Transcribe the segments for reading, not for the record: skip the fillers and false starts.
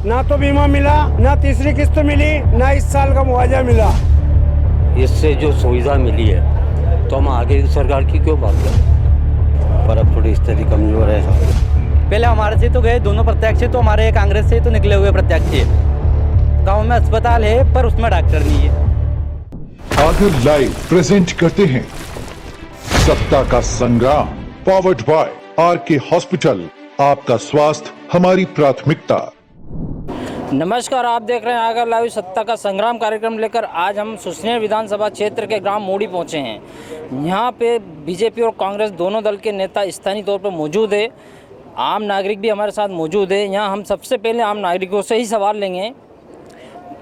ना तो बीमा मिला, ना तीसरी किस्त मिली, ना इस साल का मुआवजा मिला। इससे जो सुविधा मिली है तो हम आगे की सरकार की क्यों बात करें, पर अब थोड़ी स्थिति कमजोर है। पहले हमारे से तो गए दोनों प्रत्याशी, तो हमारे कांग्रेस से तो निकले हुए प्रत्याशी है। गाँव में अस्पताल है पर उसमें डॉक्टर नहीं है। आगर लाइव प्रेजेंट करते हैं सत्ता का संग्राम, पावर्ड बाय आर.के. हॉस्पिटल। आपका स्वास्थ्य हमारी प्राथमिकता। नमस्कार, आप देख रहे हैं आगर लाइव सत्ता का संग्राम कार्यक्रम लेकर। आज हम सुसनेर विधानसभा क्षेत्र के ग्राम मोड़ी पहुंचे हैं। यहाँ पे बीजेपी और कांग्रेस दोनों दल के नेता स्थानीय तौर पर मौजूद है। आम नागरिक भी हमारे साथ मौजूद है। यहाँ हम सबसे पहले आम नागरिकों से ही सवाल लेंगे।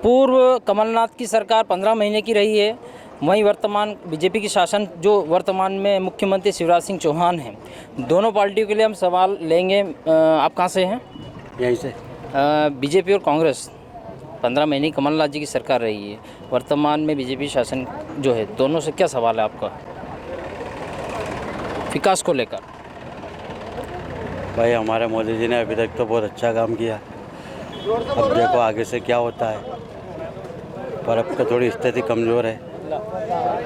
पूर्व कमलनाथ की सरकार 15 महीने की रही है, वहीं वर्तमान बीजेपी की शासन जो वर्तमान में मुख्यमंत्री शिवराज सिंह चौहान हैं, दोनों पार्टियों के लिए हम सवाल लेंगे। आप कहाँ से हैं? यहीं से। बीजेपी और कांग्रेस 15 महीने कमलनाथ जी की सरकार रही है, वर्तमान में बीजेपी शासन जो है, दोनों से क्या सवाल है आपका विकास को लेकर? भाई हमारे मोदी जी ने अभी तक तो बहुत अच्छा काम किया, अब देखो आगे से क्या होता है, पर अब तो थोड़ी स्थिति कमज़ोर है,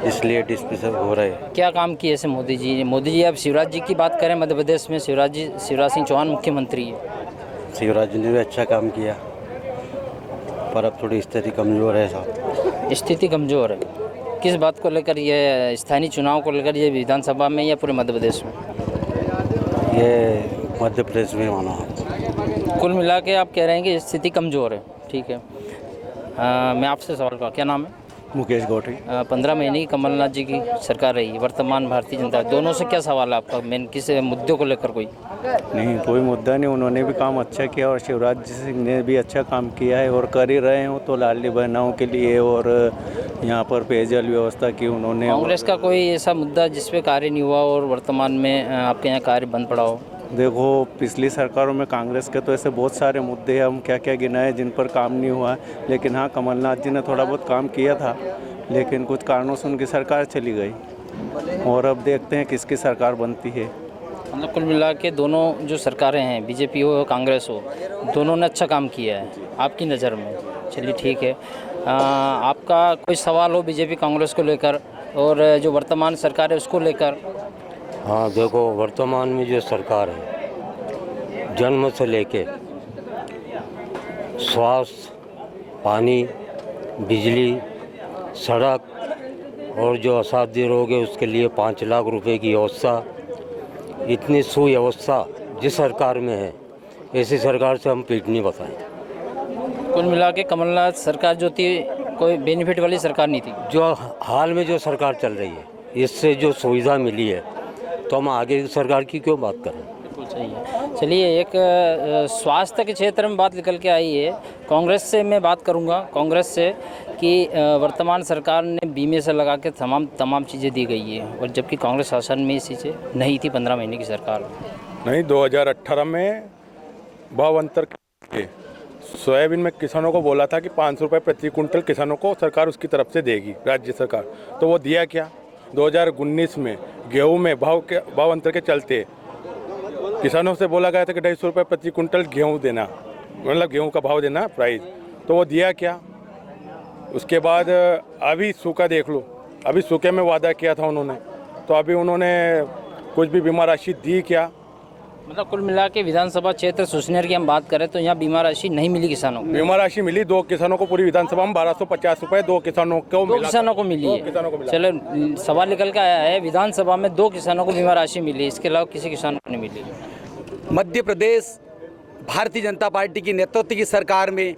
इसलिए डिस्कशन हो रहे हैं। क्या काम किए ऐसे मोदी जी ने? मोदी जी, अब शिवराज जी की बात करें, मध्य प्रदेश में शिवराज सिंह चौहान मुख्यमंत्री है। शिवराज जी ने भी अच्छा काम किया, पर अब थोड़ी स्थिति कमज़ोर है साहब। स्थिति कमज़ोर है किस बात को लेकर? ये स्थानीय चुनाव को लेकर, ये विधानसभा में या पूरे मध्य प्रदेश में? ये मध्य प्रदेश में माना। कुल मिला के आप कह रहे हैं कि स्थिति कमज़ोर है, ठीक है। मैं आपसे सवाल का, क्या नाम है? मुकेश गौटी। 15 महीने की कमलनाथ जी की सरकार रही है, वर्तमान भारतीय जनता, दोनों से क्या सवाल है आपका? मेन किस मुद्दे को लेकर? कोई नहीं, कोई मुद्दा नहीं। उन्होंने भी काम अच्छा किया और शिवराज सिंह ने भी अच्छा काम किया है और कर ही रहे हो, तो लाडली बहनों के लिए और यहाँ पर पेयजल व्यवस्था की उन्होंने। कांग्रेस का कोई ऐसा मुद्दा जिस पे कार्य नहीं हुआ और वर्तमान में आपके यहाँ कार्य बंद पड़ा हो? देखो, पिछली सरकारों में कांग्रेस के तो ऐसे बहुत सारे मुद्दे हैं, हम क्या क्या गिनाए जिन पर काम नहीं हुआ है। लेकिन हाँ, कमलनाथ जी ने थोड़ा बहुत काम किया था, लेकिन कुछ कारणों से उनकी सरकार चली गई और अब देखते हैं किसकी सरकार बनती है। मतलब कुल मिला के दोनों जो सरकारें हैं, बीजेपी हो कांग्रेस हो, दोनों ने अच्छा काम किया है आपकी नज़र में? चलिए ठीक है। आपका कोई सवाल हो बीजेपी कांग्रेस को लेकर और जो वर्तमान सरकार है उसको लेकर? हाँ देखो, वर्तमान में जो सरकार है, जन्म से लेके स्वास्थ्य, पानी, बिजली, सड़क और जो असाध्य रोग है उसके लिए 5 लाख रुपए की व्यवस्था, इतनी सुव्यवस्था जिस सरकार में है, ऐसी सरकार से हम पीठ नहीं बताएं। कुल मिला के कमलनाथ सरकार जो थी कोई बेनिफिट वाली सरकार नहीं थी। जो हाल में जो सरकार चल रही है, इससे जो सुविधा मिली है तो हम आगे की सरकार की क्यों बात करें। बिल्कुल सही है। चलिए, एक स्वास्थ्य के क्षेत्र में बात निकल के आई है। कांग्रेस से मैं बात करूंगा, कांग्रेस से, कि वर्तमान सरकार ने बीमे से लगा के तमाम चीज़ें दी गई है, और जबकि कांग्रेस शासन में ये चीज़ें नहीं थी 15 महीने की सरकार। नहीं, 2018 में भाव अंतर के सोयाबीन में किसानों को बोला था कि 500 रुपये प्रति कुंटल किसानों को सरकार उसकी तरफ से देगी, राज्य सरकार, तो वो दिया क्या? 2019 में गेहूं में भाव अंतर के चलते किसानों से बोला गया था कि 250 रुपये प्रति कुंटल गेहूं देना, मतलब गेहूं का भाव देना प्राइस, तो वो दिया क्या? उसके बाद अभी सूखा देख लो, अभी सूखे में वादा किया था उन्होंने, तो अभी उन्होंने कुछ भी बीमा राशि दी क्या? मतलब कुल मिला के विधानसभा क्षेत्र सुसनेर की हम बात करें तो यहाँ बीमा राशि नहीं मिली किसानों को। बीमा राशि मिली 2 किसानों को, पूरी विधानसभा में 1250 रुपये 2 किसानों को मिली है। चलो, सवाल निकल के आया है, विधानसभा में 2 किसानों को बीमा राशि मिली, इसके अलावा किसी किसान को नहीं मिली। मध्य प्रदेश भारतीय जनता पार्टी की नेतृत्व की सरकार में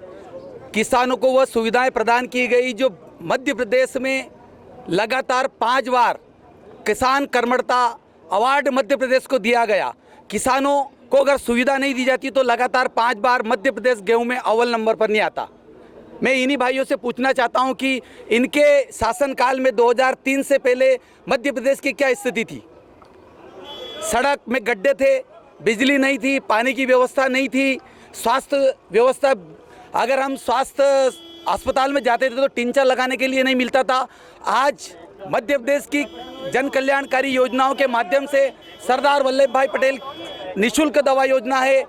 किसानों को वह सुविधाएं प्रदान की गई जो मध्य प्रदेश में लगातार 5 बार किसान कर्मठता अवार्ड मध्य प्रदेश को दिया गया। किसानों को अगर सुविधा नहीं दी जाती तो लगातार 5 बार मध्य प्रदेश गेहूं में अव्वल नंबर पर नहीं आता। मैं इन्हीं भाइयों से पूछना चाहता हूं कि इनके शासनकाल में 2003 से पहले मध्य प्रदेश की क्या स्थिति थी? सड़क में गड्ढे थे, बिजली नहीं थी, पानी की व्यवस्था नहीं थी, स्वास्थ्य व्यवस्था, अगर हम स्वास्थ्य अस्पताल में जाते थे तो टिंचर लगाने के लिए नहीं मिलता था। आज मध्य प्रदेश की जन कल्याणकारी योजनाओं के माध्यम से सरदार वल्लभ भाई पटेल निःशुल्क दवा योजना है,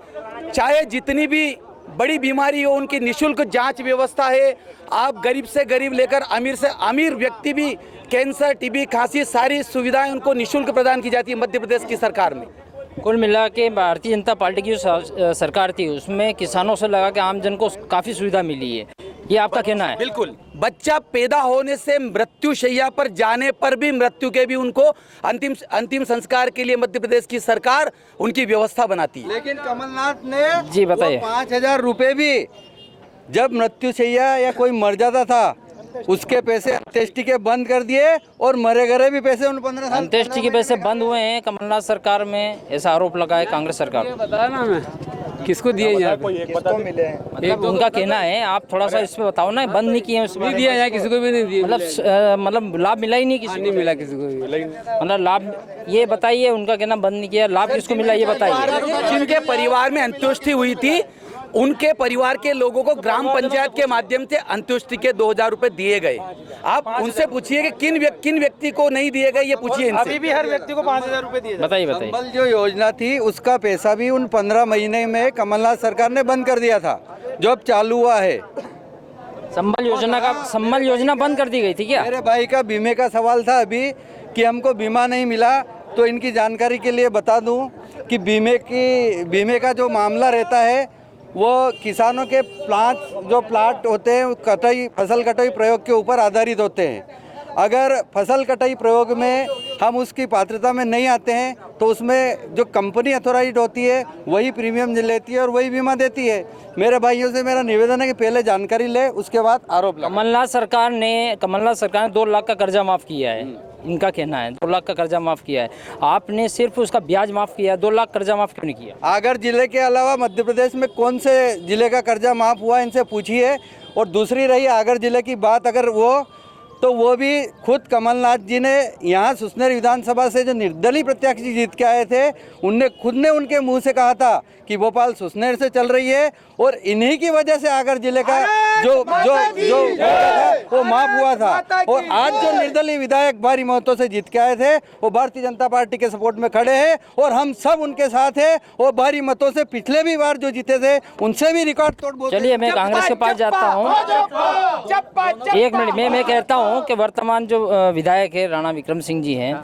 चाहे जितनी भी बड़ी बीमारी हो उनकी निःशुल्क जांच व्यवस्था है। आप गरीब से गरीब लेकर अमीर से अमीर व्यक्ति भी कैंसर, टीबी, खांसी सारी सुविधाएं उनको निःशुल्क प्रदान की जाती है मध्य प्रदेश की सरकार में। कुल मिला के भारतीय जनता पार्टी की जो सरकार थी उसमें किसानों से लगा के आम जन को काफ़ी सुविधा मिली है, ये आपका कहना है? बिल्कुल। बच्चा पैदा होने से मृत्यु शैया पर जाने पर भी, मृत्यु के भी उनको अंतिम संस्कार के लिए मध्य प्रदेश की सरकार उनकी व्यवस्था बनाती है। लेकिन कमलनाथ ने जी बताइए। 5,000 रुपए भी जब मृत्यु शैया या कोई मर जाता था उसके पैसे अंत्येष्टि के बंद कर दिए और मरे गरे भी पैसे उन 15 साल अंत्येष्टि के पैसे बंद हुए हैं कमलनाथ सरकार में, ऐसा आरोप लगा है कांग्रेस सरकार को। बताया ना मैं किसको दिए यहाँ पे? किसको मिले हैं? मतलब उनका कहना है, आप थोड़ा सा इसमें बताओ ना, बंद नहीं किए उसमें दिया यहाँ किसी को भी नहीं दिया, मतलब लाभ मिला ही नहीं किसी नहीं मिला किसी को भी। मतलब लाभ ये बताइए, उनका कहना बंद नहीं किया, लाभ किसको मिला ये बताइए। जिनके परिवार में अंत्येष्टि हुई थी उनके परिवार के लोगों को ग्राम पंचायत के माध्यम से अंत्येष्टि के 2,000 रुपए दिए गए। आप उनसे पूछिए कि किन व्यक्ति को नहीं दिए गए, ये पूछिए इनसे। अभी भी हर व्यक्ति को 5,000 रुपए दिए। बताइए संबल जो योजना थी उसका पैसा भी उन 15 महीने में कमलनाथ सरकार ने बंद कर दिया था जो अब चालू हुआ है। संबल योजना बंद कर दी गई थी क्या? मेरे भाई का बीमे का सवाल था अभी कि हमको बीमा नहीं मिला, तो इनकी जानकारी के लिए बता दूं कि बीमे का जो मामला रहता है वो किसानों के प्लाट होते हैं फसल कटाई प्रयोग के ऊपर आधारित होते हैं। अगर फसल कटाई प्रयोग में हम उसकी पात्रता में नहीं आते हैं तो उसमें जो कंपनी अथॉराइज होती है वही प्रीमियम लेती है और वही बीमा देती है। मेरे भाइयों से मेरा निवेदन है कि पहले जानकारी ले, उसके बाद आरोप लगाए। कमलनाथ सरकार ने 2 लाख का कर्जा माफ़ किया है, इनका कहना है 2 लाख का कर्जा माफ़ किया है। आपने सिर्फ उसका ब्याज माफ़ किया, 2 लाख कर्जा माफ़ क्यों नहीं किया? आगर जिले के अलावा मध्य प्रदेश में कौन से जिले का कर्जा माफ़ हुआ इनसे पूछिए। और दूसरी रही आगर जिले की बात, अगर वो भी खुद कमलनाथ जी ने यहाँ सुसनेर विधानसभा से जो निर्दलीय प्रत्याशी जीत के आए थे खुद ने उनके मुंह से कहा था कि भोपाल सुसनेर से चल रही है और इन्हीं की वजह से आगर जिले का जो वो माफ हुआ था। और आज जो निर्दलीय विधायक भारी मतों से जीत के आए थे वो भारतीय जनता पार्टी के सपोर्ट में खड़े हैं और हम सब उनके साथ हैं। और भारी मतों से पिछले भी बार जो जीते थे उनसे भी रिकॉर्ड तोड़। चलिए मैं कांग्रेस के पास जाता हूँ, 1 मिनट में। मैं कहता हूँ कि वर्तमान जो विधायक है राणा विक्रम सिंह जी हैं,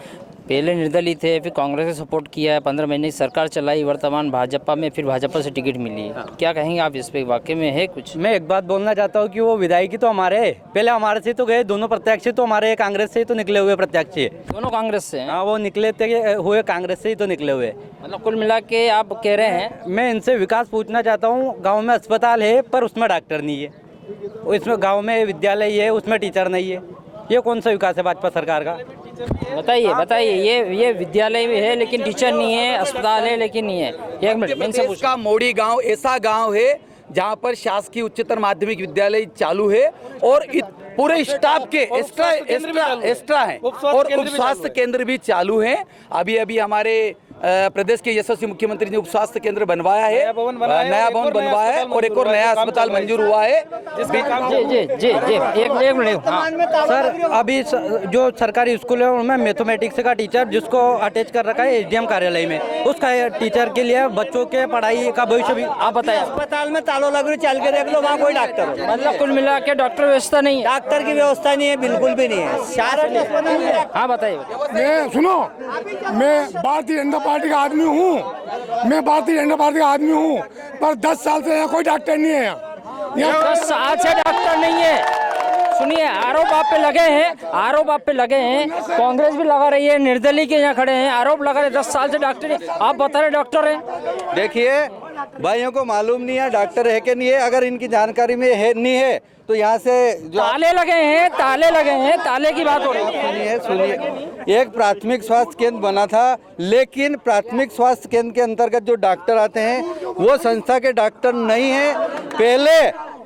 पहले निर्दलीय थे, फिर कांग्रेस ने सपोर्ट किया है, 15 महीने सरकार चलाई, वर्तमान भाजपा में, फिर भाजपा से टिकट मिली है। क्या कहेंगे आप इस पे, वाकई में है कुछ? मैं एक बात बोलना चाहता हूँ कि वो विधायक तो हमारे पहले हमारे से तो गए, दोनों प्रत्याशी तो हमारे कांग्रेस से ही तो निकले हुए प्रत्याशी है। दोनों कांग्रेस से हैं? हाँ, वो निकले थे हुए कांग्रेस से ही तो निकले हुए। मतलब कुल मिला के आप कह रहे हैं। मैं इनसे विकास पूछना चाहता हूँ। गाँव में अस्पताल है पर उसमें डॉक्टर नहीं है, इसमें गाँव में विद्यालय है उसमें टीचर नहीं है, ये कौन सा विकास है भाजपा सरकार का? बताइए। ये विद्यालय भी है लेकिन टीचर नहीं है, अस्पताल है लेकिन नहीं है। 1 मिनट इनसे पूछ। का मोड़ी गांव ऐसा गांव है जहां पर शासकीय उच्चतर माध्यमिक विद्यालय चालू है और पूरे स्टाफ के एक्स्ट्रा है और उप स्वास्थ्य केंद्र भी चालू है। अभी हमारे प्रदेश के यशस्वी मुख्यमंत्री ने उप स्वास्थ्य केंद्र बनवाया है, नया भवन बनवाया है और एक और नया अस्पताल मंजूर हुआ है। जी एक मिनट सर, अभी जो सरकारी स्कूल है उनमें मैथमेटिक्स का टीचर जिसको अटैच कर रखा है SDM कार्यालय में, उसका टीचर के लिए बच्चों के पढ़ाई का भविष्य भी आप बताएं। अस्पताल में तालों लग रही, चल के देख लो, वहाँ कोई डॉक्टर हो। मतलब कुल मिला के डॉक्टर व्यवस्था नहीं है, डॉक्टर की व्यवस्था नहीं है, बिल्कुल भी नहीं है। हाँ बताइए। मैं सुनो, मैं भारतीय जनता पार्टी का आदमी हूँ, मैं भारतीय जनता पार्टी का आदमी हूँ, पर 10 साल से यहाँ कोई डॉक्टर नहीं है। यहाँ 10 साल से डॉक्टर नहीं है। सुनिए, आरोप आप पे लगे हैं, कांग्रेस भी लगा रही है, निर्दलीय के यहाँ खड़े हैं, आरोप लगा रहे 10 साल से डॉक्टर नहीं। आप बता रहे डॉक्टर हैं। देखिए भाइयों को मालूम नहीं है डॉक्टर है कि नहीं है, अगर इनकी जानकारी में है नहीं है तो यहाँ से जो ताले लगे हैं, ताले की बात हो रही है। सुनिए, एक प्राथमिक स्वास्थ्य केंद्र बना था, लेकिन प्राथमिक स्वास्थ्य केंद्र के अंतर्गत जो डॉक्टर आते हैं वो संस्था के डॉक्टर नहीं है।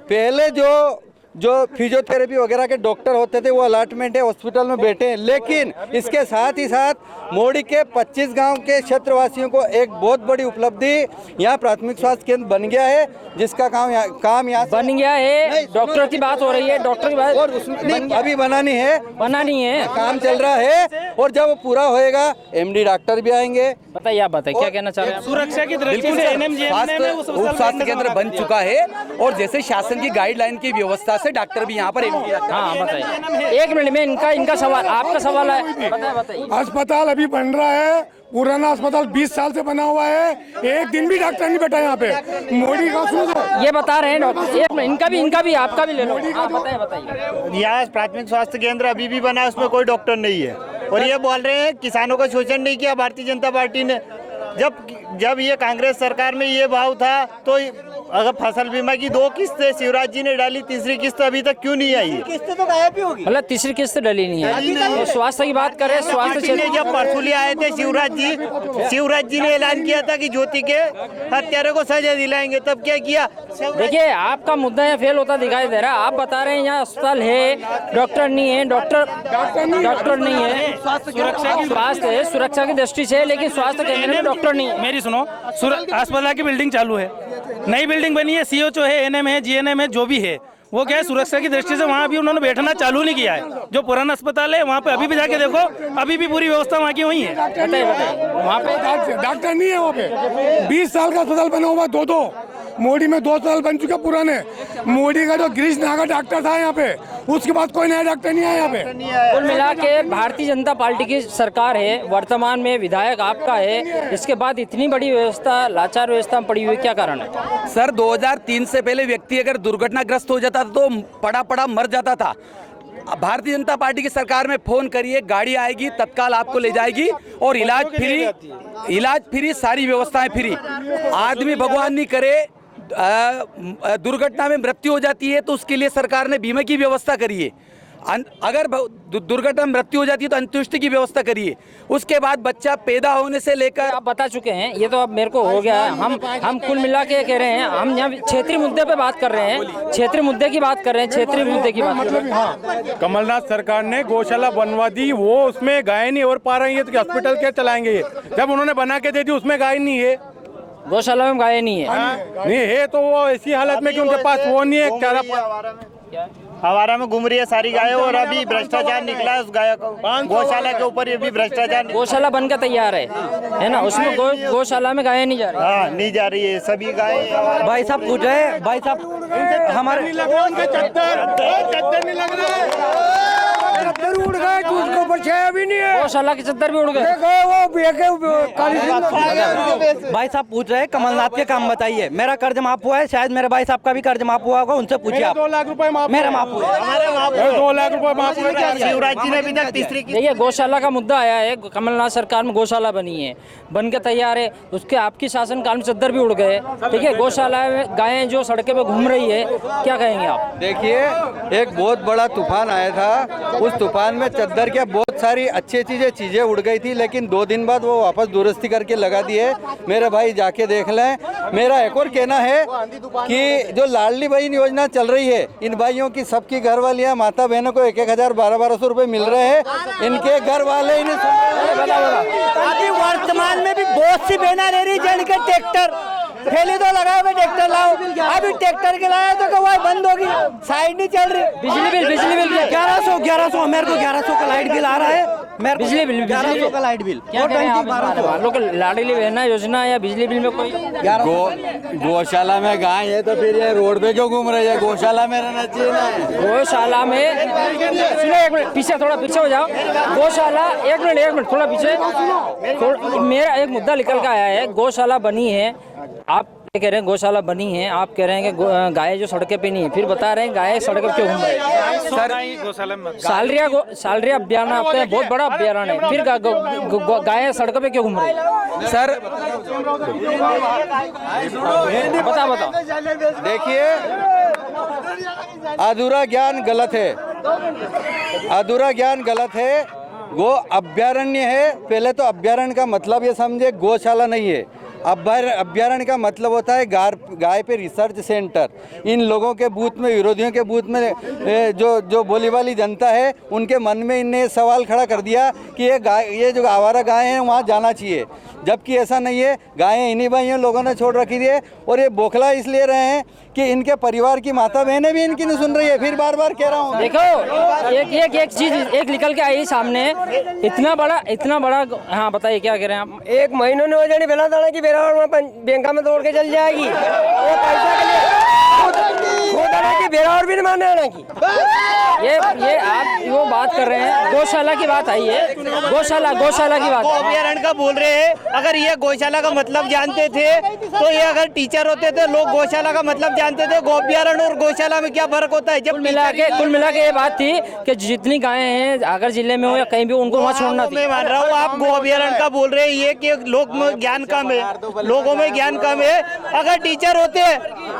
पहले जो जो फिजियोथेरेपी वगैरह के डॉक्टर होते थे वो अलॉटमेंट है, हॉस्पिटल में बैठे हैं। लेकिन इसके साथ ही साथ मोड़ी के 25 गांव के क्षेत्रवासियों को एक बहुत बड़ी उपलब्धि यहाँ प्राथमिक स्वास्थ्य केंद्र बन गया है, जिसका काम यहाँ बन गया है। डॉक्टर की बात हो रही है, डॉक्टर की बात और उसमें अभी बनानी है, काम चल रहा है। और जब वो पूरा होएगा MD डॉक्टर भी आएंगे। बताइए, आप बताइए क्या कहना चाह रहे हैं? सुरक्षा की दृष्टि से उप स्वास्थ्य केंद्र बन चुका है और जैसे शासन की गाइडलाइन की व्यवस्था से डॉक्टर भी यहाँ पर हाँ बताइए, 1 मिनट में इनका सवाल, आपका सवाल है, बताइए। अस्पताल अभी बन रहा है, पुराना अस्पताल 20 साल से बना हुआ है, एक दिन भी डॉक्टर नहीं बैठा यहाँ पे। मोदी का सुनो, ये बता रहे हैं डॉक्टर, एक मिनट, इनका भी आपका भी ले लो। बताइए। यहाँ प्राथमिक स्वास्थ्य केंद्र अभी भी बना है, उसमें कोई डॉक्टर नहीं है। और ये बोल रहे हैं किसानों का शोषण नहीं किया भारतीय जनता पार्टी ने। जब ये कांग्रेस सरकार में ये भाव था, तो अगर फसल बीमा की 2 किस्तें शिवराज जी ने डाली, तीसरी किस्त अभी तक क्यों नहीं आई? किस्तें तो गायब ही होगी। मतलब तीसरी किस्त डली नहीं है। तो स्वास्थ्य की बात करें, स्वास्थ्य जब परसुली आए थे शिवराज जी ने ऐलान किया था कि ज्योति के हत्यारे को सजा दिलाएंगे, तब क्या किया? देखिए, आपका मुद्दा यहाँ फेल होता दिखाई दे रहा है। आप बता रहे हैं यहाँ अस्पताल है, डॉक्टर नहीं है, डॉक्टर नहीं है, स्वास्थ्य सुरक्षा की दृष्टि से, लेकिन स्वास्थ्य केंद्र में डॉक्टर नहीं है। मेरी सुनो, अस्पताल की बिल्डिंग चालू है, नई बिल्डिंग बनी है, CHO है, NM है, GNM है, जो भी है वो क्या है, सुरक्षा की दृष्टि से वहाँ भी उन्होंने बैठना चालू नहीं किया है। जो पुराना अस्पताल है वहाँ पे अभी भी जाके देखो, अभी भी पूरी व्यवस्था वहाँ की वही है। वहाँ पे डॉक्टर नहीं है। वहाँ पे 20 साल का अस्पताल बना हुआ, 2 मोदी में 2 साल बन चुके पुराने। मोदी का जो गिरीश नागर डॉक्टर था यहाँ पे, उसके बाद कोई नया डॉक्टर नहीं आया यहाँ पे। कुल मिला के भारतीय जनता पार्टी की सरकार है, वर्तमान में विधायक आपका है, इसके बाद इतनी बड़ी व्यवस्था, लाचार व्यवस्था पड़ी हुई, क्या कारण है? सर 2003 से पहले व्यक्ति अगर दुर्घटनाग्रस्त हो जाता तो पड़ा मर जाता था। भारतीय जनता पार्टी की सरकार में फोन करिए, गाड़ी आएगी, तत्काल आपको ले जाएगी और इलाज फ्री, सारी व्यवस्थाएं फ्री। आदमी भगवान नहीं करे दुर्घटना में मृत्यु हो जाती है तो उसके लिए सरकार ने बीमा की व्यवस्था करी है। अगर दुर्घटना में मृत्यु हो जाती है तो अंत्येष्टि की व्यवस्था करिए। उसके बाद बच्चा पैदा होने से लेकर, आप बता चुके हैं, ये तो अब मेरे को हो गया है। हम कुल मिला के कह रहे हैं, हम यहाँ क्षेत्रीय मुद्दे पे बात कर रहे हैं, क्षेत्रीय मुद्दे की बात कर रहे हैं, क्षेत्रीय मुद्दे की बात। कमलनाथ सरकार ने गौशाला बनवा दी, वो उसमें गाय नहीं और पा रही है, तो हॉस्पिटल क्या चलाएंगे ये? जब उन्होंने बना के दे दी, उसमें गाय नहीं है, गौशाला में गाय नहीं है। नहीं है तो वो ऐसी हालत में कि उनके पास वो नहीं है, चारा हवारा में घूम रही है सारी गायें। और अभी भ्रष्टाचार निकला है उस गाय को, गौशाला के ऊपर ये भी भ्रष्टाचार। गौशाला बनकर तैयार है ना, उसमें गौशाला में गायें नहीं जा रही। हाँ, नहीं जा रही है सभी गायें। भाई साहब पूछ रहे हैं, भाई साहब हमारे चद्दर नहीं लग रहा है, उड़ गए, उसके ऊपर छाया भी नहीं है, गौशाला के चद्दर भी उड़ गए। भाई साहब पूछ रहे हैं कमलनाथ के काम बताइए। मेरा कर्ज माफ हुआ है, शायद मेरे भाई साहब का भी कर्ज माफ हुआ होगा, उनसे पूछिए आप। 2 लाख रुपए माफ, मेरा माफ हुआ, 2 लाख रुपए माफ हुआ। शिवराज जी ने अभी तक तीसरी की। देखिए, गौशाला का मुद्दा आया है, कमलनाथ सरकार में गौशाला बनी है, बन के तैयार है, उसके आपकी शासनकाल में चद्दर भी उड़ गए। ठीक है, गौशाला में गायें जो सड़कें पे घूम रही है, क्या कहेंगे आप? देखिए, एक बहुत बड़ा तूफान आया था, उस तूफान में चद्दर के बहुत सारी अच्छी चीजें उड़ गई थी, लेकिन 2 दिन बाद वो वापस दुरुस्ती करके लगा दिए। मेरे भाई जाके देख लें। मेरा एक और कहना है कि जो लाडली बहन योजना चल रही है, इन भाइयों की सबकी घर वालियाँ माता बहनों को 1,000 1200 रुपए मिल रहे हैं, इनके घर वाले इन्हें अभी वर्तमान में भी बहुत सी बहना ले रही है, जिनके ट्रैक्टर पहले तो लगाए हुए ट्रैक्टर लाओ, अभी ट्रैक्टर के लाया तो वो बंद होगी, साइड नहीं चल रही। बिजली बिल 1100 मेरे को 1100 का लाइट बिल आ रहा है। बिजली बिल 1100 का लाइट बिल। क्या कहें आप लोग, लाडली बहना योजना या बिजली बिल में कोई? गौशाला में गाय है तो फिर ये रोड पे क्यों घूम रही है? गौशाला में रहना चाहिए ना। गौशाला में, सुनो एक मिनट, पीछे थोड़ा पीछे हो जाओ। गौशाला, एक मिनट थोड़ा पीछे। मेरा एक मुद्दा निकल के आया है, गौशाला बनी है, आप कह रहे हैं गौशाला बनी है, आप कह रहे हैं कि गाय जो सड़कें पे नहीं है, फिर बता रहे हैं गाय सड़क पे क्यों घूम रही है? सालरिया अभियान आपका बहुत बड़ा अभियान है, फिर गाय सड़क पे क्यों घूम रही है? सर बताओ। देखिए, अधूरा ज्ञान गलत है। गो अभ्यारण्य है, पहले तो अभ्यारण्य का मतलब ये समझे, गौशाला नहीं है। अभ्यारण्य का मतलब होता है गाय पे रिसर्च सेंटर। इन लोगों के बूथ में, विरोधियों के बूथ में जो बोली वाली जनता है, उनके मन में इनने सवाल खड़ा कर दिया कि ये जो आवारा गाय हैं वहाँ जाना चाहिए, जबकि ऐसा नहीं है। गायें इन्हीं भाइयों लोगों ने छोड़ रखी है और ये बौखला इसलिए रहे हैं कि इनके परिवार की माता बहनें भी इनकी नहीं सुन रही है। फिर बार बार कह रहा हूँ, देखो एक चीज एक निकल के आई सामने, इतना बड़ा। हाँ बताइए क्या कह रहे हैं आप? 1 महीनों ने हो जाने बेला दाना की बेरा बैंक में दौड़ के चल जाएगी, वो पैसा के लिए की बेरा और भी नहीं मानने आना की। ये आप वो बात कर रहे हैं, गौशाला की बात आई है, गौशाला की बात। अभ्यारण्य का बोल रहे हैं। अगर ये गौशाला का मतलब जानते थे तो ये अगर टीचर होते थे, लोग गौशाला का मतलब जानते थे। अभ्यारण्य और गौशाला में क्या फर्क होता है? जब कुल मिला के ये बात थी कि जितनी गायें हैं आगर जिले में हो या कहीं भी, उनको वहाँ छोड़ना थी। मैं मान रहा हूँ आप गो अभ्यारण्य का बोल रहे हैं, ये कि लोग में ज्ञान कम है, लोगों में ज्ञान कम है। अगर टीचर होते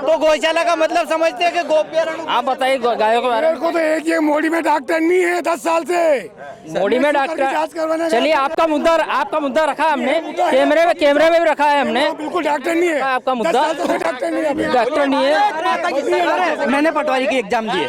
तो गौशाला का मतलब समझते हैं कि गो अभ्यारण्य। आप बताइए गायों के बारे में। को तो एक ये मोड़ी में डॉक्टर नहीं है 10 साल से। मोड़ी में डॉक्टर, चलिए आपका मुद्दा रखा हमने, कैमरे में भी रखा है हमने। बिल्कुल डॉक्टर नहीं है आपका मुद्दा, डॉक्टर नहीं है। मैंने पटवारी की एग्जाम दिए,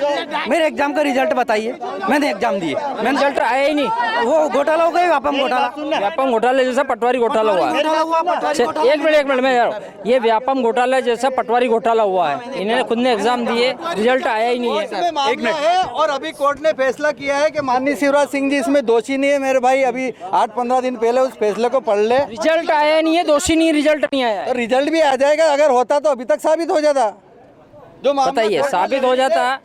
मेरे एग्जाम का रिजल्ट बताइए। मैंने एग्जाम दिए, मैंने रिजल्ट आया ही नहीं। वो घोटाला हो गया, व्यापम घोटाला जैसा पटवारी घोटाला हुआ है। एक मिनट मैं जा रहा हूँ। ये व्यापम घोटाला जैसा पटवारी घोटाला हुआ है। इन्होंने खुद ने एग्जाम दिए, रिजल्ट आया ही नहीं है। मामला है और अभी कोर्ट ने फैसला किया है कि माननीय शिवराज सिंह जी इसमें दोषी नहीं है। मेरे भाई अभी 8-15 दिन पहले उस फैसले को पढ़ ले। रिजल्ट आया नहीं है, दोषी नहीं, रिजल्ट नहीं आया है। रिजल्ट भी आ जाएगा, अगर होता तो अभी तक साबित हो जाता। जो बताइए, साबित हो जाता।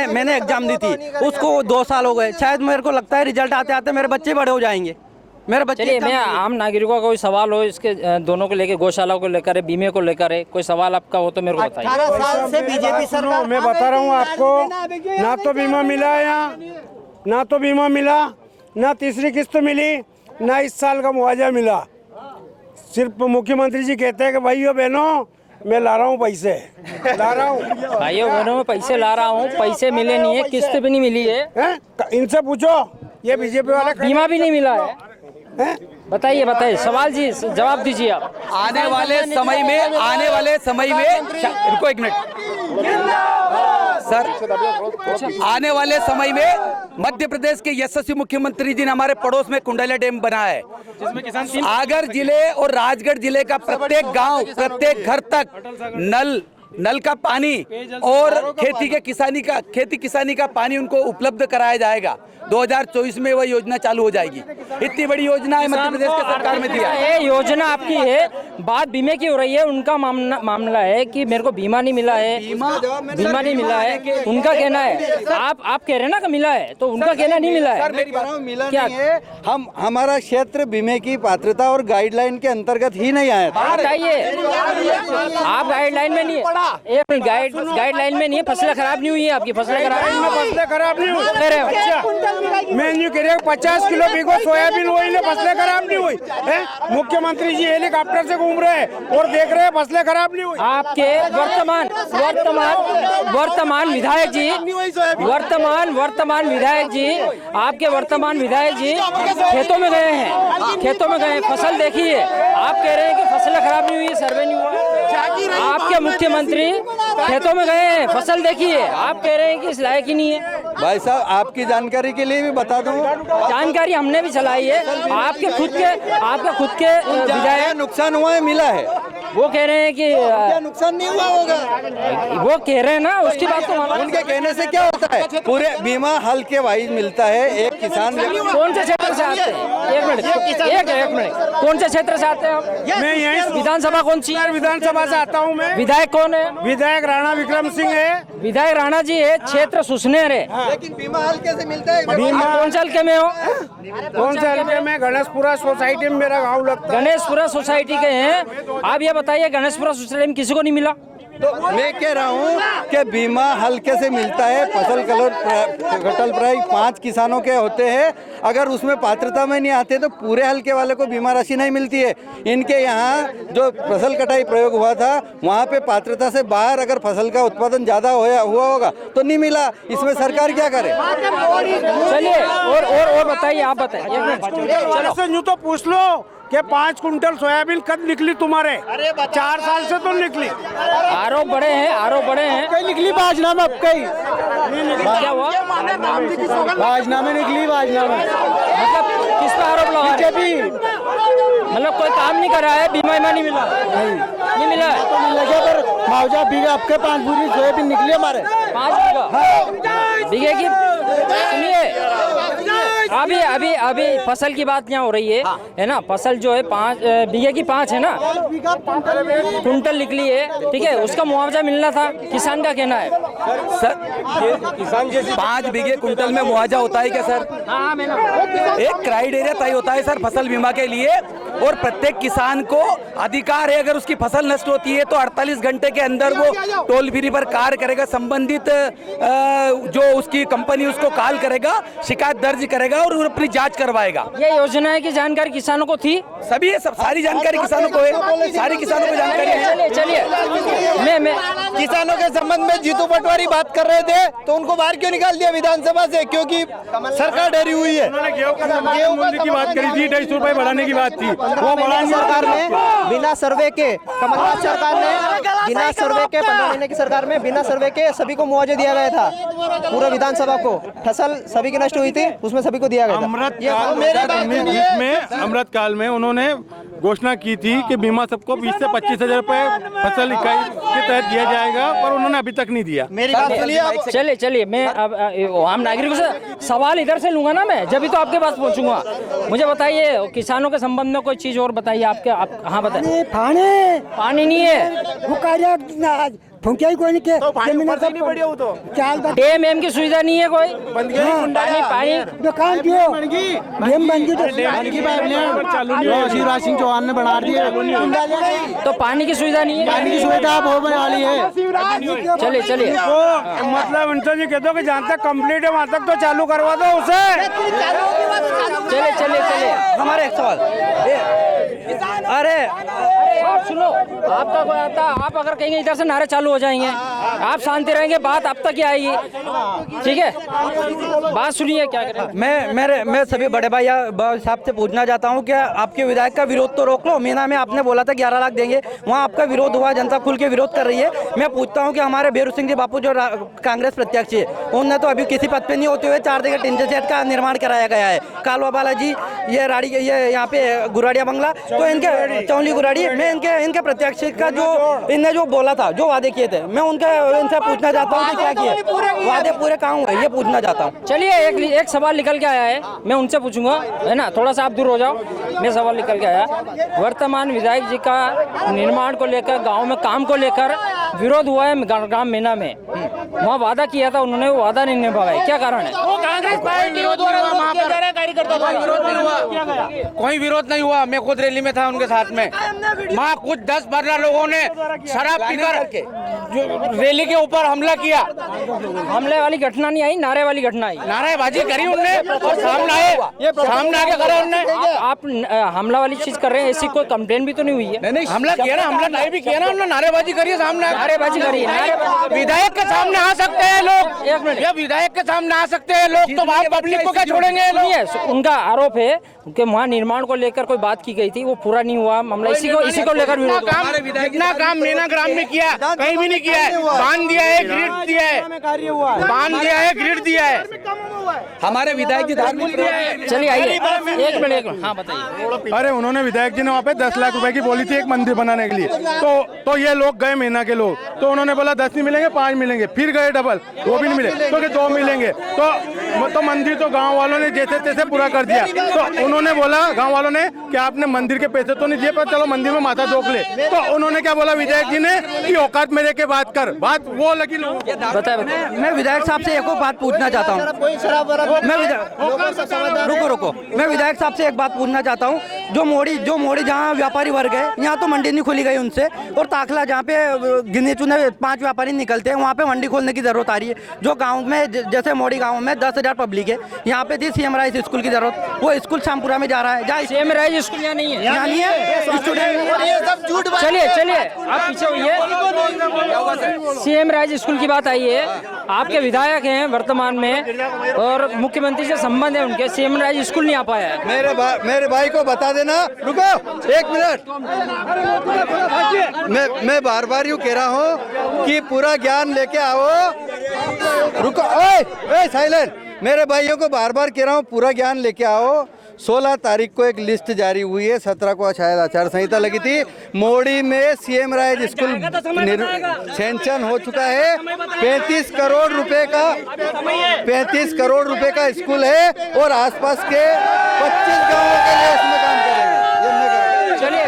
मैंने एग्जाम दी थी, उसको 2 साल हो गए। शायद मेरे को लगता है रिजल्ट आते आते मेरे बच्चे बड़े हो जाएंगे। मेरे बच्चे। चलिए, मैं आम नागरिकों का कोई सवाल हो इसके दोनों को लेकर, गौशाला को लेकर है, बीमे को लेकर है, कोई सवाल आपका हो तो मेरे को बताइए। 18 साल से बीजेपी सरकार, मैं बता रहा हूँ आपको, ना तो बीमा मिला है यहाँ, ना तो बीमा मिला, ना तीसरी किस्त मिली, ना इस साल का मुआवजा मिला। सिर्फ मुख्यमंत्री जी कहते हैं कि भाइयों बहनों मैं ला रहा हूँ पैसे, ला रहा हूँ भाइयों बहनों में पैसे ला रहा हूँ, पैसे मिले नहीं है, किस्त भी नहीं मिली है। इनसे पूछो, ये बीजेपी वाले। बीमा भी नहीं मिला है। बताइए सवाल जी, जवाब दीजिए आप। आने वाले समय में रुको 1 मिनट सर, आने वाले समय में मध्य प्रदेश के यशस्वी मुख्यमंत्री जी ने हमारे पड़ोस में कुंडलिया डैम बनाया है, जिसमें आगर जिले और राजगढ़ जिले का प्रत्येक गांव, प्रत्येक घर तक नल का पानी और खेती किसानी का पानी उनको उपलब्ध कराया जाएगा। 2024 में वह योजना चालू हो जाएगी। इतनी बड़ी योजना है मध्य प्रदेश की सरकार में दिया है। ये योजना आपकी है, बात बीमे की हो रही है। उनका मामला है कि मेरे को बीमा नहीं मिला है, बीमा नहीं मिला है, उनका कहना है। आप कह रहे हैं ना कि मिला है, तो उनका कहना नहीं मिला है। मिला नहीं है। हमारा क्षेत्र बीमे की पात्रता और गाइडलाइन के अंतर्गत ही नहीं आया। बताइए, आप गाइडलाइन में नहीं है, एक मिनट, गाइडलाइन में नहीं है। फसलें खराब नहीं हुई है आपकी? फसलें खराब नहीं हुई। मैं यूँ कह रहा हूँ 50 किलो बीघो सोयाबीन हुई, फसलें खराब नहीं हुई। मुख्यमंत्री जी हेलीकॉप्टर से घूम रहे हैं और देख रहे हैं फसलें खराब नहीं हुई। आपके वर्तमान विधायक जी, आपके वर्तमान विधायक जी खेतों में गए हैं, फसल देखी है। आप कह रहे हैं कि फसलें खराब नहीं हुई, सर्वे नहीं हुआ। आपके मुख्यमंत्री खेतों में गए हैं, फसल देखी है, आप कह रहे हैं कि इस लायक ही नहीं है। भाई साहब, आपकी जानकारी के लिए भी बता दूं, जानकारी हमने भी चलाई है। आपके खुद के विधायक नुकसान हुआ है, मिला है। वो कह रहे हैं कि नुकसान नहीं हुआ होगा, वो कह रहे हैं ना, उसकी बात तो उनके कहने से क्या होता है? पूरे बीमा हल के वाइज मिलता है। एक किसान कौन से क्षेत्र से आते हैं? एक मिनट, कौन से क्षेत्र से आते हैं आप? मैं यही विधानसभा कौन सी? विधानसभा से आता हूँ मैं। विधायक कौन है? विधायक राणा विक्रम सिंह है। विधायक राणा जी है, क्षेत्र सुसनेर है। लेकिन बीमा हल कैसे मिलता है? कौन से हल्के में हो? कौन से हल्के में? गणेशपुरा सोसाइटी में मेरा गाँव लगता है। गणेशपुरा सोसाइटी के हैं आप? ये बताइए, गणेशपुरा सोसाइटी में किसी को नहीं मिला? तो मैं कह रहा हूँ कि बीमा हल्के से मिलता है। फसल कटल प्राइस 5 किसानों के होते हैं। अगर उसमें पात्रता में नहीं आते तो पूरे हल्के वाले को बीमा राशि नहीं मिलती है। इनके यहाँ जो फसल कटाई प्रयोग हुआ था, वहाँ पे पात्रता से बाहर अगर फसल का उत्पादन ज़्यादा हुआ होगा तो नहीं मिला। इसमें सरकार क्या करे? चलिए और बताइए, आप बताइए। चलो यूँ तो पूछ लो कि 5 कुंटल सोयाबीन कब निकली तुम्हारे? 4 साल से तो निकली। आरोप बड़े हैं, आरोप बड़े हैं। कई निकली बाजनामे, अब कई क्या हुआ? बाजनामे निकली, बाजनामे। मतलब किस पे आरोप लगा रहे हैं? मतलब कोई काम नहीं कर रहा है, बीमा नहीं मिला? नहीं मिला है। तो मिल गया पर मुआवजा बीघा आपके 5 बोरी सोयाबीन निकली हमारे। 5 बीघा बीघे की? सुनिए, अभी फसल की बात यहाँ हो रही है ना? फसल जो है 5 बीघे की 5 है ना, कुंटल निकली है, ठीक है, उसका मुआवजा मिलना था, किसान का कहना है। सर किसान जैसे 5 बीघे कुंटल में मुआवजा होता है क्या सर? हाँ, मैं ना एक क्राइटेरिया तय होता है सर फसल बीमा के लिए, और प्रत्येक किसान को अधिकार है, अगर उसकी फसल नष्ट होती है तो 48 घंटे के अंदर वो टोल फ्री पर कार्य करेगा, संबंधित जो उसकी कंपनी उसको कॉल करेगा, शिकायत दर्ज करेगा और अपनी जांच करवाएगा। ये योजना की जानकारी किसानों को थी? सभी सब सारी जानकारी किसानों को है, सारी किसानों को जानकारी है। चलिए मैं किसानों के संबंध में जीतू पटवारी बात कर रहे थे, तो उनको बाहर क्यों निकाल दिया विधानसभा से? क्योंकि सरकार डरी हुई है। गेहूं मूल्य की बात करी थी, 250 रुपए बढ़ाने की बात थी, वो सरकार ने बिना सर्वे के, कमलनाथ सरकार ने बिना सर्वे के 15 महीने की सरकार में बिना सर्वे के सभी को मुआवजा दिया गया था। पूरे विधानसभा को फसल सभी की नष्ट हुई थी, उसमें सभी को दिया गया था। अमृत काल में उन्होंने घोषणा की थी कि बीमा सबको 20 से 25 हजार रुपए फसल इकाई के तहत दिया जाएगा, पर उन्होंने अभी तक नहीं दिया। मेरी बात सुनिए। चलिए मैं अब आम नागरिकों से सवाल इधर से लूंगा ना मैं, जब भी तो आपके पास पहुंचूंगा। मुझे बताइए, किसानों के संबंध में कोई चीज और बताइए आपके। हाँ बताइए। पानी नहीं है, फुंकिया ही कोई नहीं के, तो पानी नहीं बढ़िया हो तो डैम एम की सुविधा नहीं है कोई? पानी दुकान क्यों डैम बन गई, शिवराज सिंह चौहान ने बना दिए, तो पानी की सुविधा नहीं है। पानी की सुविधा आप हो बना ली है। चलिए मतलब उनसे जी कहते हो कि जहाँ तक कंप्लीट है वहाँ तक तो चालू करवा दो उसे। चलिए हमारे एक सवाल, अरे सुनो, आपका कोई आता, आप अगर कहेंगे इधर से नारे चालू हो जाएंगे, आप शांति रहेंगे, बात अब तक ही आएगी, ठीक है? बात सुनिए, क्या करें? मैं सभी बड़े भाई साहब से पूछना चाहता हूँ कि आपके विधायक का विरोध तो रोक लो। मीना में आपने बोला था 11 लाख देंगे, वहाँ आपका विरोध हुआ, जनता खुल के विरोध कर रही है। मैं पूछता हूँ कि हमारे बेरू सिंह जी बापू जो कांग्रेस प्रत्याशी है, उनने तो अभी किसी पद पे नहीं होते हुए 4 जगह टिंजर सेट का निर्माण कराया गया है। कालवा बालाजी, ये राड़ी, ये यहाँ पे गुराड़िया बंगला, तो इनके चौली गुराड़ी में इनके प्रत्याशी का जो इनने जो बोला था, जो वादे किए थे, मैं इनसे पूछना चाहता हूँ कि क्या किए वादे पूरे कहाँ हुए, ये पूछना चाहता हूँ। चलिए एक सवाल निकल के आया है, मैं उनसे पूछूंगा, है ना? थोड़ा सा आप दूर हो जाओ। मैं सवाल निकल के आया, वर्तमान विधायक जी का निर्माण को लेकर, गांव में काम को लेकर विरोध हुआ है ग्राम मीना में। वहाँ वादा किया था उन्होंने, वो वादा नहीं निभाया, क्या कारण है? कोई विरोध नहीं हुआ, मैं खुद रैली में था उनके साथ में। वहाँ कुछ 10-15 लोगों ने शराब पीकर रैली के ऊपर हमला किया। हमले वाली घटना नहीं आई, नारे वाली घटना आई। नारेबाजी करी उनने और सामने आके खड़ा उनने। आप हमला वाली चीज कर रहे हैं, ऐसी कोई कंप्लेन भी तो नहीं हुई है? नहीं, हमला किया ना, हमला नहीं भी किया ना, उन्होंने नारेबाजी करी है, सामने नारेबाजी करी है। विधायक के सामने आ सकते हैं लोग, एक मिनट, ये विधायक के सामने आ सकते हैं लोग, तो वहाँ पब्लिक को क्या छोड़ेंगे? नहीं है, उनका आरोप है कि वहाँ निर्माण को लेकर कोई बात की गई थी, वो पूरा नहीं हुआ मामला, इसी को लेकर विरोध। जितना काम मीना ग्राम में किया कहीं भी नहीं किया है। बांध दिया है, ग्रिड दिया है, बांध दिया है, ग्रिड दिया है। हमारे विधायक जी चलिए आइए, एक मिनट। हाँ बताइए। अरे उन्होंने विधायक जी ने वहाँ पे 10 लाख रुपए की बोली थी एक मंदिर बनाने के लिए, तो ये लोग गए मीना के लोग, तो उन्होंने बोला 10 नहीं मिलेंगे, 5 मिलेंगे, फिर गए डबल, वो भी नहीं मिले, तो 2 मिलेंगे, तो मंदिर तो गांव वालों ने जैसे तैसे पूरा कर दिया। तो उन्होंने बोला गांव वालों ने कि आपने मंदिर के पैसे तो नहीं दिए, पर चलो मंदिर में माथा ठोक ले। तो उन्होंने क्या बोला विधायक जी ने कि औकात में लेके बात कर, बात वो लगी लोगों को। बताइए। मैं विधायक साहब से एक और बात पूछना चाहता हूँ। रुको, मैं विधायक साहब से एक बात पूछना चाहता हूँ। जो मोड़ी जहाँ व्यापारी वर्ग है, यहाँ तो मंडी नहीं खोली गई उनसे, और ताखला जहाँ पे गिने चुने 5 व्यापारी निकलते हैं, वहाँ पे मंडी खोलने की जरूरत आ रही है। जो गाँव में, जैसे मोड़ी गाँव में 10,000 पब्लिक है, यहाँ पे थी सीएम राइस स्कूल की जरूरत, वो स्कूल शामपुरा में जा रहा है। जहाँ सीएम राइस स्कूल यहाँ नहीं है, यहाँ नहीं है स्टूडेंट। चलिए आप पीछे होइए। सीएम राइस स्कूल की बात आई है, आपके विधायक हैं वर्तमान में और मुख्यमंत्री से संबंध है उनके, सीएम राज स्कूल नहीं आ पाया है। मेरे भाई को बता देना। रुको 1 मिनट, मैं बार बार यूँ कह रहा हूँ कि पूरा ज्ञान लेके आओ। रुको, ओए साइलेंट। मेरे भाइयों को बार बार कह रहा हूँ पूरा ज्ञान लेके आओ। 16 तारीख को एक लिस्ट जारी हुई है, 17 को शायद आचार संहिता लगी थी। मोड़ी में सीएम राज स्कूल सैंक्शन हो चुका है। 35 करोड़ रुपए का स्कूल है और आसपास के 25 गांवों के लिए इसमें काम करेंगे। चलिए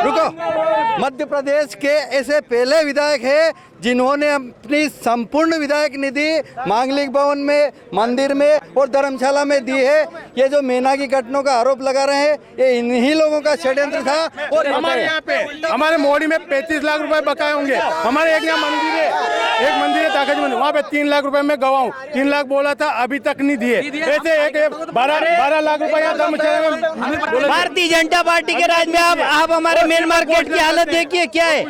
रुको। मध्य प्रदेश के ऐसे पहले विधायक हैं जिन्होंने अपनी संपूर्ण विधायक निधि मांगलिक भवन में, मंदिर में और धर्मशाला में दी है। ये जो मीना की घटनाओं का आरोप लगा रहे हैं, ये इन्हीं लोगों का षड्यंत्र था। और हमारे यहाँ पे हमारे मोड़ी में 35 लाख रुपए बकाए होंगे। हमारे एक यहाँ मंदिर है, एक मंदिर है ताकत मंदिर, वहाँ पे 3 लाख रुपए में गवाऊँ। 3 लाख बोला था, अभी तक नहीं दिए। ऐसे एक 12 लाख रुपए यहाँ धर्मशाला में। भारतीय जनता पार्टी के राज में आप हमारे मेन मार्केट की हालत देखिए क्या है।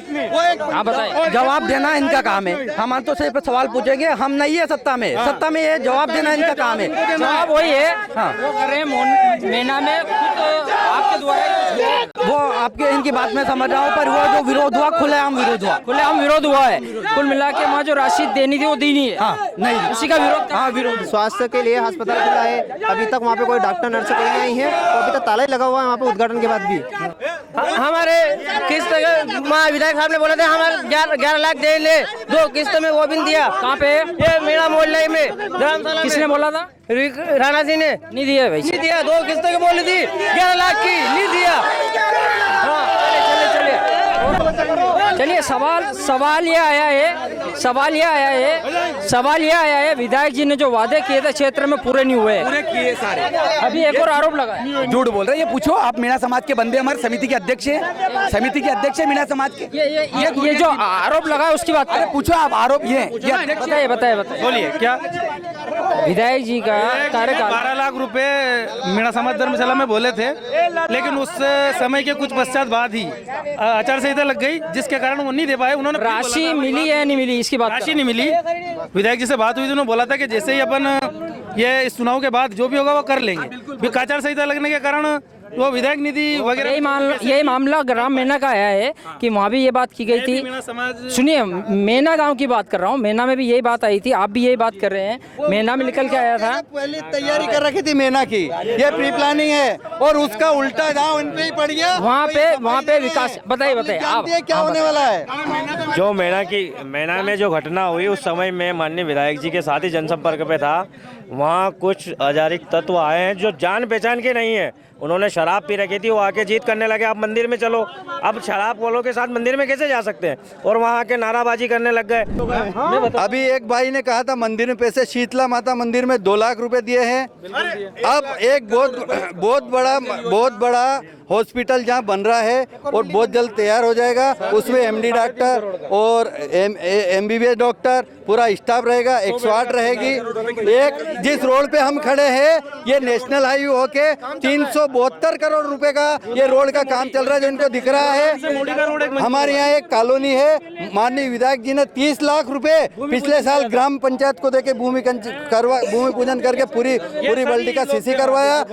आप बताइए। जवाब देना इनका काम है। हम तो सिर्फ सवाल पूछेंगे, हम नहीं है सत्ता में, सत्ता में ये जवाब देना इनका काम है। जवाब वही है। वो कर रहे हैं मीना में खुद आपके द्वारा, वो आपके इनकी बात में समझ रहा हूँ, पर वो जो विरोध हुआ खुलेआम विरोध हुआ है। कुल मिला के वहाँ जो राशि देनी थी वो दी नहीं है। नहीं, उसी का विरोध। विरोध। स्वास्थ्य के लिए अस्पताल खुला है, अभी तक वहाँ पे कोई डॉक्टर नर्स कोई नहीं है, तो अभी तक ताला ही लगा हुआ है वहाँ पे उद्घाटन के बाद भी। हमारे किस्त विधायक साहब ने बोला था हमारे 11 लाख दे ले, 2 किस्त में वो भी नहीं दिया। कहाँ पे? ये मेरा मोहल्ले में। किसने बोला था? राणा जी ने नहीं दिया भाई, नहीं दिया। 2 किस्तों की बोली थी 11 लाख की, नहीं दिया। चलिए सवाल ये आया है विधायक जी ने जो वादे किए थे क्षेत्र में पूरे नहीं हुए। पूरे किए सारे। अभी एक और आरोप लगा है। झूठ बोल रहे हैं। ये पूछो, आप मीणा समाज के बंदे, हमारे समिति के अध्यक्ष हैं मीणा समाज के। ये जो आरोप लगा है उसकी बात करें। पूछो आप, आरोप ये बताइए। बोलिए क्या? विधायक जी का कार्यकाल 12 लाख रुपए मीणा समाज धर्मशाला में बोले थे, लेकिन उस समय के कुछ पश्चात बाद ही आचार संहिता लग गई, जिसके कारण वो नहीं दे पाए। उन्होंने राशि मिली है नहीं मिली इसकी बात? राशि नहीं मिली। विधायक जी से बात हुई थी, उन्होंने बोला था कि जैसे ही अपन ये इस चुनाव के बाद जो भी होगा वो कर लेंगे। आचार संहिता लगने के कारण वो विधायक निधि वगैरह यही मामला ग्राम मेना का आया है कि वहाँ भी ये बात की गई थी। सुनिए, मेना गांव की बात कर रहा हूँ, मेना में भी यही बात आई थी, आप भी यही बात कर रहे हैं। मेना में निकल के आया था, पहले तैयारी कर रखी थी मेना की, ये प्री प्लानिंग है और उसका उल्टा दांव इन पे ही पड़ गया। वहाँ पे विकास। बताइए आप क्या होने वाला है। जो मेना में जो घटना हुई उस समय में माननीय विधायक जी के साथ ही जनसंपर्क पे था। वहाँ कुछ अजारिक तत्व आए हैं जो जान पहचान के नहीं है। उन्होंने शराब पी रखी थी, वो आके जीत करने लगे आप मंदिर में चलो। अब शराब वालों के साथ मंदिर में कैसे जा सकते हैं? और वहाँ आके नाराबाजी करने लग गए। अभी एक भाई ने कहा था मंदिर में पैसे, शीतला माता मंदिर में 2 लाख रुपए दिए हैं। अब एक बहुत बड़ा हॉस्पिटल जहाँ बन रहा है और बहुत जल्द तैयार हो जाएगा, उसमें MD डॉक्टर और MBBS डॉक्टर पूरा स्टाफ रहेगा, 108 रहेगी। एक जिस रोड पे हम खड़े हैं, ये नेशनल हाईवे होके 372 करोड़ रुपए का ये रोड का काम चल रहा है जो इनको दिख रहा है। हमारे यहाँ एक कॉलोनी है, माननीय विधायक जी ने 30 लाख रुपए पिछले साल ग्राम पंचायत को देके भूमि पूजन करके पूरी बल्टी का CC करवाया।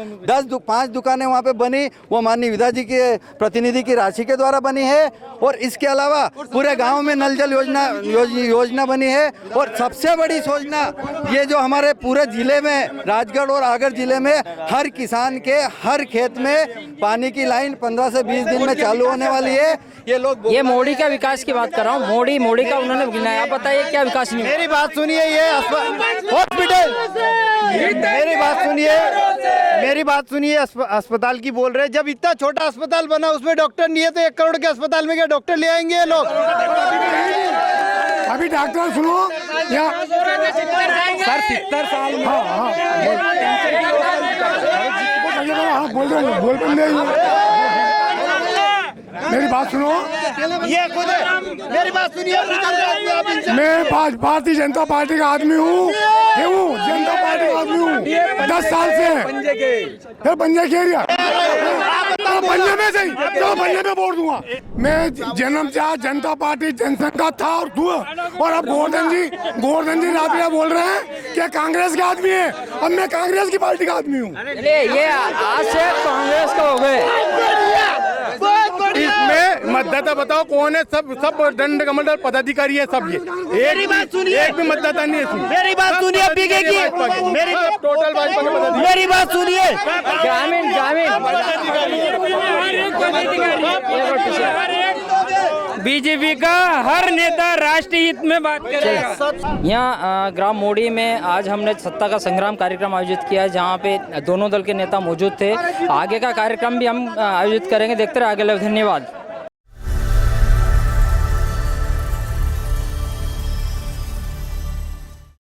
5 दुकानें वहाँ पे बनी, वो माननीय विधायक जी के प्रतिनिधि की राशि के द्वारा बनी है। और इसके अलावा पूरे गांव में नल जल योजना बनी है। और सबसे बड़ी योजना ये जो हमारे पूरे जिले में, राजगढ़ और आगर जिले में हर किसान के हर खेत में पानी की लाइन 15 से 20 दिन में चालू होने वाली है। ये मोड़ी का विकास की बात कर रहा हूँ। मोड़ी का उन्होंने गिनाया। आप बताइए क्या विकास नहीं? मेरी बात सुनिए, ये हॉस्पिटल, मेरी बात सुनिए, अस्पताल की बोल रहे हैं। जब इतना छोटा अस्पताल बना उसमें डॉक्टर नहीं है तो 1 करोड़ के अस्पताल में क्या डॉक्टर ले आएंगे ये लोग? अभी डॉक्टर सुनो या सर 70 साल में बोल मेरी बात सुनो, ये खुद मेरी बात सुनिए। मैं भारतीय जनता पार्टी का आदमी हूँ, जनता पार्टी का आदमी हूँ 10 साल से। फिर पंजे खेल बनने में सही, चलो बनने में वोट दूंगा। मैं जन्म से आज जनता पार्टी जनसंघ का था और दूँ, और अब गोवर्धन जी रात्रिया बोल रहे हैं कि कांग्रेस के आदमी है। अब मैं कांग्रेस की पार्टी का आदमी हूँ। ये आज से कांग्रेस का हो गए। इसमें मतदाता बताओ कौन है? सब दंड कमंडल पदाधिकारी है सब। ये एक भी मतदाता नहीं है इसमें। मेरी बात सुनिए, मेरी बात सुनिए। ग्रामीण बीजेपी का हर नेता राष्ट्रीय हित में बात करेगा। यहाँ ग्राम मोड़ी में आज हमने सत्ता का संग्राम कार्यक्रम आयोजित किया है, जहाँ पे दोनों दल के नेता मौजूद थे। आगे का कार्यक्रम भी हम आयोजित करेंगे, देखते रहे आगे। धन्यवाद।